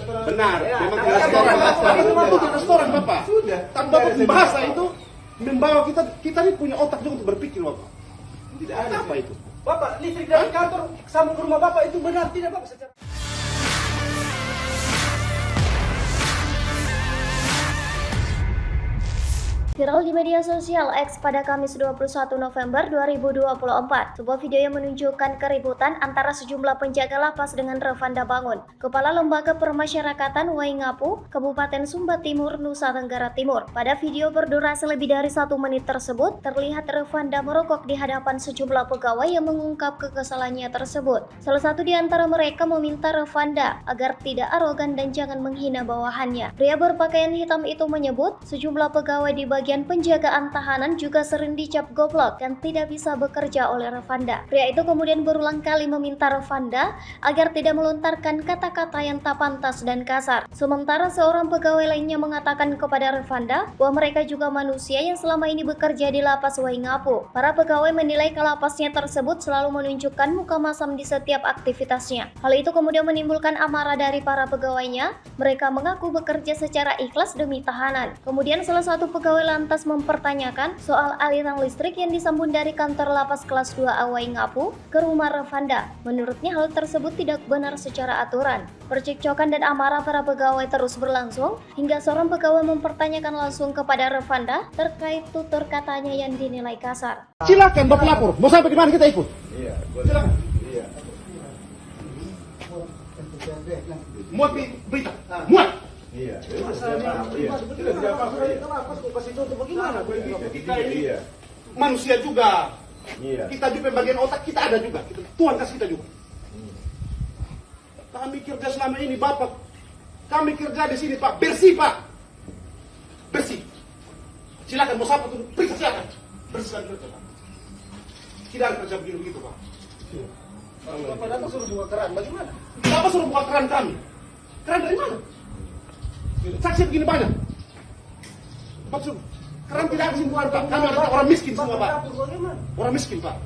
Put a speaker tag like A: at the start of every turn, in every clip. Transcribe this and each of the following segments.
A: Benar, memang di restoran. Itu mampu di restoran Bapak.
B: Sudah.
A: Tapi Bapak bahasa itu membawa kita ini punya otak juga untuk berpikir Bapak.
B: Tidak ada
A: Apa itu?
C: Bapak, listrik dari kantor sambung ke rumah Bapak itu benar tidak Bapak secara...
D: Viral di media sosial X pada Kamis 21 November 2024. Sebuah video yang menunjukkan keributan antara sejumlah penjaga lapas dengan Revanda Bangun, Kepala Lembaga Permasyarakatan Waingapu, Kabupaten Sumba Timur, Nusa Tenggara Timur. Pada video berdurasi lebih dari 1 menit tersebut, terlihat Revanda merokok di hadapan sejumlah pegawai yang mengungkap kekesalannya tersebut. Salah satu di antara mereka meminta Revanda agar tidak arogan dan jangan menghina bawahannya. Pria berpakaian hitam itu menyebut sejumlah pegawai di bagian penjagaan tahanan juga sering dicap goblok dan tidak bisa bekerja oleh Revanda. Pria itu kemudian berulang kali meminta Revanda agar tidak melontarkan kata-kata yang tak pantas dan kasar. Sementara seorang pegawai lainnya mengatakan kepada Revanda bahwa mereka juga manusia yang selama ini bekerja di lapas Waingapu. Para pegawai menilai ke lapasnya tersebut selalu menunjukkan muka masam di setiap aktivitasnya. Hal itu kemudian menimbulkan amarah dari para pegawainya. Mereka mengaku bekerja secara ikhlas demi tahanan. Kemudian salah satu pegawai lantas mempertanyakan soal aliran listrik yang disambung dari kantor lapas kelas 2A Waingapu ke rumah Revanda. Menurutnya hal tersebut tidak benar secara aturan. Percekcokan dan amarah para pegawai terus berlangsung hingga seorang pegawai mempertanyakan langsung kepada Revanda terkait tutur katanya yang dinilai kasar.
A: Silakan Bapak lapor. Mau sampai di mana kita ikut?
B: Iya,
A: Silakan.
B: Iya.
A: Muat berita. Muat.
B: Iya.
A: Kita ini manusia juga.
B: Iya.
A: Kita juga bagian otak kita ada juga. Tuhan kasih kita juga. Kami kerja selama ini Bapak. Kami kerja di sini Pak. Bersih Pak. Bersih. Silakan mau siapa tuh periksa silakan. Bersihkan kerja Pak. Tidak ada kerja begitu Pak.
C: Bapak datang suruh buka keran, bagaimana?
A: Kenapa suruh buka keran kami? Keran dari mana? Saksi begini banyak. Maksud, keran tidak ada simpulan Pak. Kami adalah orang miskin semua Pak. Orang miskin Pak.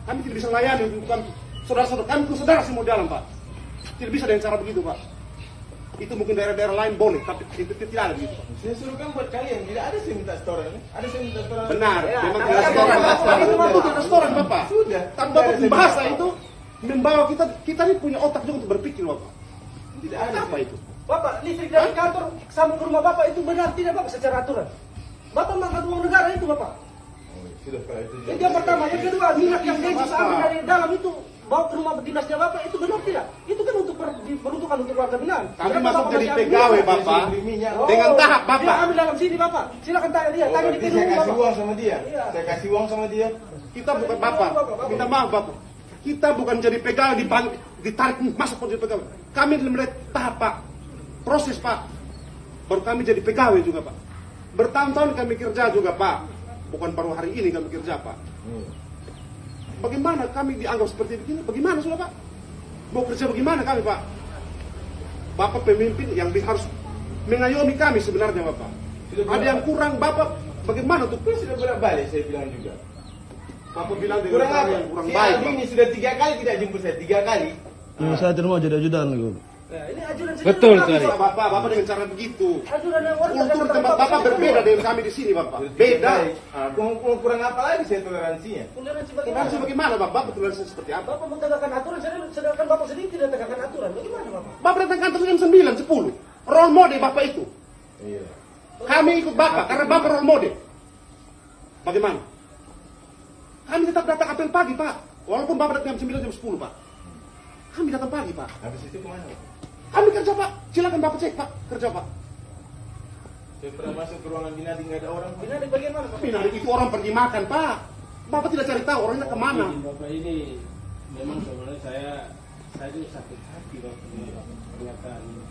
A: Kami tidak bisa melayani bukan saudara-saudara. Kami itu saudara semua di dalam Pak. Tidak bisa dengan cara begitu Pak. Itu mungkin daerah-daerah lain boleh, tapi itu tidak ada begitu Pak.
B: Saya suruh kan buat kalian, tidak ada saya minta setoran. Ada saya minta setoran.
A: Benar,
C: Ya,
A: memang
C: tapi
A: di restoran. Itu mampu di restoran Bapak.
B: Sudah.
A: Tapi Bapak bahasa itu membawa kita ini punya otak juga untuk berpikir Bapak.
B: Tidak ada.
A: Apa itu?
C: Bapak, listrik dari kantor sambung ke rumah Bapak itu benar tidak Bapak secara aturan? Bapak mengangkat uang negara itu Bapak.
B: Sudah kalau itu.
C: Itu yang pertama, yang kedua minyak yang Densus ambil dari dalam itu bawa ke rumah dinasnya Bapak itu benar tidak? Itu kan untuk diperuntukkan untuk warga binaan.
A: Kami
C: Kenapa
A: masuk
C: Bapak
A: jadi
C: masih ambil
A: pegawai
C: minyak?
A: Bapak.
C: Oh,
A: Dengan tahap
C: Dia
A: Bapak.
C: ambil dalam sini Bapak. Silakan tanya dia, tanya di
B: Berarti
C: gedung
B: saya kasih
C: Bapak.
B: uang sama dia.
C: Iya.
B: Saya kasih uang sama dia.
A: Kita bukan Bapak. Minta maaf Bapak. Kita bukan jadi pegawai ditarik masuk jadi pegawai. Kami melihat tahap Pak. Proses Pak. Baru kami jadi pegawai juga Pak. Bertahun-tahun kami kerja juga Pak. Bukan baru hari ini kami kerja Pak. Bagaimana kami dianggap seperti begini? Bagaimana sudah Pak? Mau kerja bagaimana kami Pak? Bapak pemimpin yang harus mengayomi kami sebenarnya Bapak. Ada yang kurang Bapak. Bagaimana tuh?
B: Sudah bolak-balik saya bilang juga.
A: Bapak bilang dengan
B: Kurang
A: cara
B: apa?
A: yang kurang
B: Si
A: baik
B: Aldi
A: Bapak.
B: ini sudah 3 kali tidak jemput saya. 3 kali.
E: Saya di rumah jadi ajudan gitu.
C: Nah, ini ajudan
E: Betul
C: sendiri,
E: sekali.
C: Bapak.
A: Bapak dengan cara begitu.
C: Ajudan yang warga
A: Kultur
C: datang
A: tempat Bapak
C: sendiri,
A: berbeda dengan kami di sini Bapak.
B: Sudah 3
A: Beda.
B: kali. Kurang apa lagi saya toleransinya?
C: Toleransi
A: Toleransi
C: bagaimana?
A: bagaimana Bapak? Bapak toleransi seperti apa?
C: Bapak menegakkan aturan, sedangkan Bapak sendiri tidak tegakkan aturan. Bagaimana Bapak?
A: Bapak datang kantor jam 9, 10. Role model Bapak itu.
B: Iya.
A: Kami ikut Bapak karena Bapak role model. Bagaimana? Kami tetap datang apel pagi Pak. Walaupun Bapak datang jam 9, jam 10 Pak. Kami datang pagi Pak.
B: Habis itu kemana?
A: Kami kerja Pak. Silakan Bapak cek Pak. Kerja Pak.
B: Saya pernah masuk ke ruangan binadi nggak ada orang.
C: Ini ada bagaimana Bapak?
A: Tapi nanti itu orang pergi makan Pak. Bapak tidak cari tahu orangnya kemana.
F: Bapak ini memang sebenarnya saya juga sakit hati Bapak ini pernyataan ini.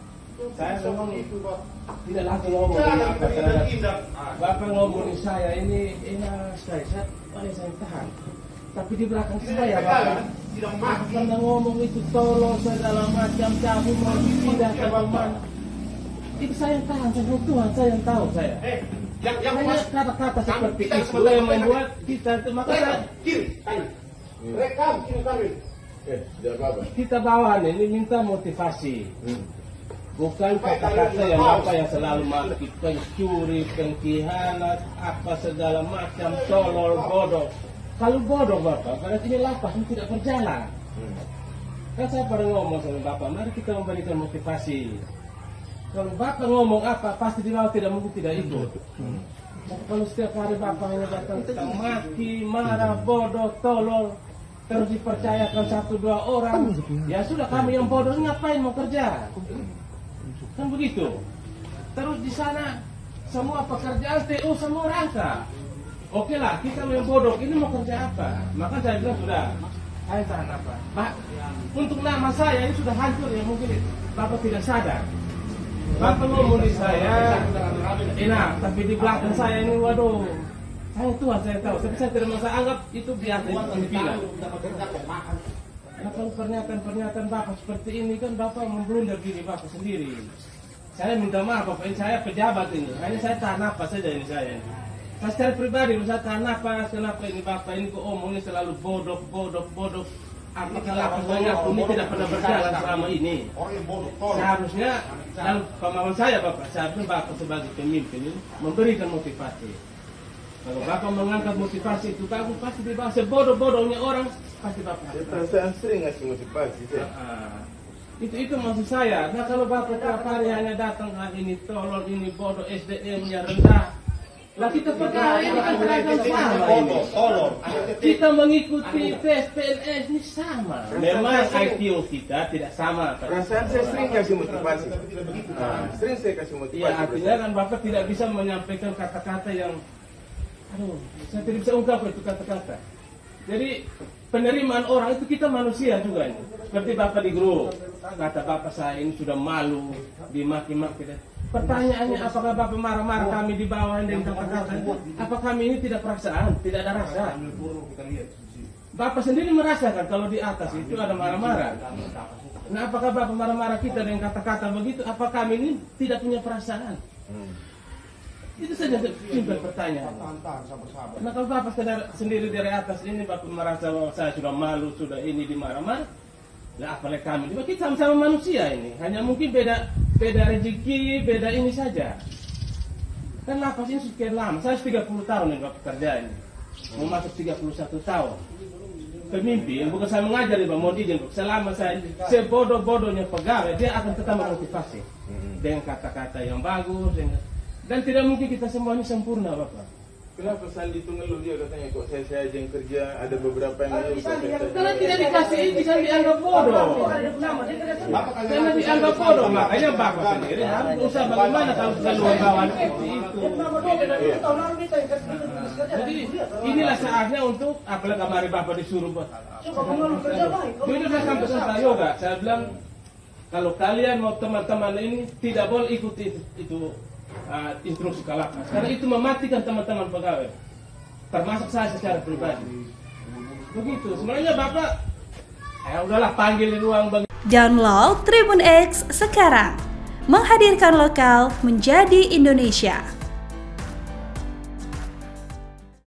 F: Saya memang
A: itu Pak.
F: tidak langsung ngomong
A: Jangan
F: apa terhadap
A: indah.
F: Bapak ngomongin saya ini enak sekali. Saya tahan. Tapi di belakang saya Bapak
A: Tidak mati.
F: karena ngomong itu tolong segala macam kamu mau dipindahkan kemana? Itu saya yang tahan, saya Tuhan saya yang tahu saya.
A: Yang
F: Hanya kata-kata seperti
A: kita
F: itu yang membuat kita itu makanya
A: Rekam. Kiri. Rekam. Kiri kami.
B: Tidak apa-apa.
F: Kita bawahan ini minta motivasi. Bukan kata-kata yang apa yang selalu mati, pencuri, pengkhianat, apa segala macam, tolol, bodoh. Kalau bodoh Bapak, berarti ini lapas ini tidak berjalan. Kan saya pernah ngomong sama Bapak, mari kita memberikan motivasi. Kalau Bapak ngomong apa, pasti di bawah tidak mungkin tidak ikut. Kalau setiap hari Bapak hanya datang tentang maki, marah, bodoh, tolol, terus dipercayakan 1-2 orang, ya sudah kami yang bodoh ngapain mau kerja? Kan begitu. Terus di sana semua pekerjaan TU semua rangka. Oke lah, kita yang bodoh ini mau kerja apa? Maka saya bilang sudah, saya tahan apa? Pak, untuk nama saya ini sudah hancur ya mungkin Bapak tidak sadar. Bapak ngomong di saya, enak, tapi di belakang saya ini waduh, saya tua saya tahu, tapi saya tidak masa anggap itu biasa itu panggilan. Nah, kalau pernyataan Bapak seperti ini kan Bapak memblunder diri Bapak sendiri. Saya minta maaf Bapak, ini saya pejabat ini, hanya saya tahan napas saja ini saya. Saya secara pribadi saya tahan napas, kenapa ini Bapak ini kok omongnya selalu bodoh. Apakah lapas mengaku ini tidak pernah berjalan selama ini? Seharusnya dalam pemahaman saya Bapak, seharusnya Bapak sebagai pemimpin ini memberikan motivasi. Kalau Bapak mengangkat motivasi itu bagus, pasti di bawah sebodoh-bodohnya orang pasti Bapak.
B: Perasaan sering ngasih motivasi saya.
F: Itu maksud saya. Nah kalau Bapak tiap hari hanya datang ini tolol, ini bodoh, SDM-nya rendah. Lah kita perkara ini kan seragam sama ini. Kita mengikuti tes PNS ini sama. Memang IQ kita tidak sama.
B: Perasaan saya sering kasih motivasi. Sering saya kasih motivasi.
F: Ya artinya kan Bapak tidak bisa menyampaikan kata-kata yang saya tidak bisa ungkap itu kata-kata. Jadi penerimaan orang itu kita manusia juga ini. Seperti Bapak di grup, kata Bapak saya ini sudah malu, dimaki-maki. Pertanyaannya apakah Bapak marah-marah kami di bawah dan kata-kata? Apa kami ini tidak perasaan, tidak ada rasa? Bapak sendiri merasakan kalau di atas itu ada marah-marah. Nah apakah Bapak marah-marah kita dengan kata-kata begitu? Apa kami ini tidak punya perasaan? Itu saja simpel pertanyaan. Nah kalau Bapak sendiri dari atas ini Bapak merasa bahwa saya sudah malu, sudah ini dimarah-marah. Nah apalagi kami, kita sama-sama manusia ini. Hanya mungkin beda rezeki, beda ini saja. Kan lapas ini sekian lama, saya 30 tahun yang Bapak kerja ini. Mau masuk 31 tahun. Pemimpin, bukan saya mengajar di Pak Modin, selama saya sebodoh-bodohnya pegawai, dia akan tetap memotivasi. Dengan kata-kata yang bagus, dan tidak mungkin kita semuanya sempurna Bapak.
B: Kenapa Sandi itu ngeluh dia katanya kok saya aja yang kerja, ada beberapa yang ngeluh.
F: Karena tidak dikasih ini kan dianggap bodoh. Karena dianggap bodoh, makanya Bapak sendiri harus berusaha bagaimana kalau keluar bawaan seperti itu. Jadi inilah saatnya untuk apalagi kemarin Bapak disuruh buat. Itu saya sampai yoga, saya bilang kalau kalian mau teman-teman ini tidak boleh ikuti itu. Instruksi kalapas karena itu mematikan teman-teman pegawai termasuk saya secara pribadi begitu. Sebenarnya Bapak udahlah panggil di ruang bagi.
G: Download Tribun X sekarang, menghadirkan lokal menjadi Indonesia.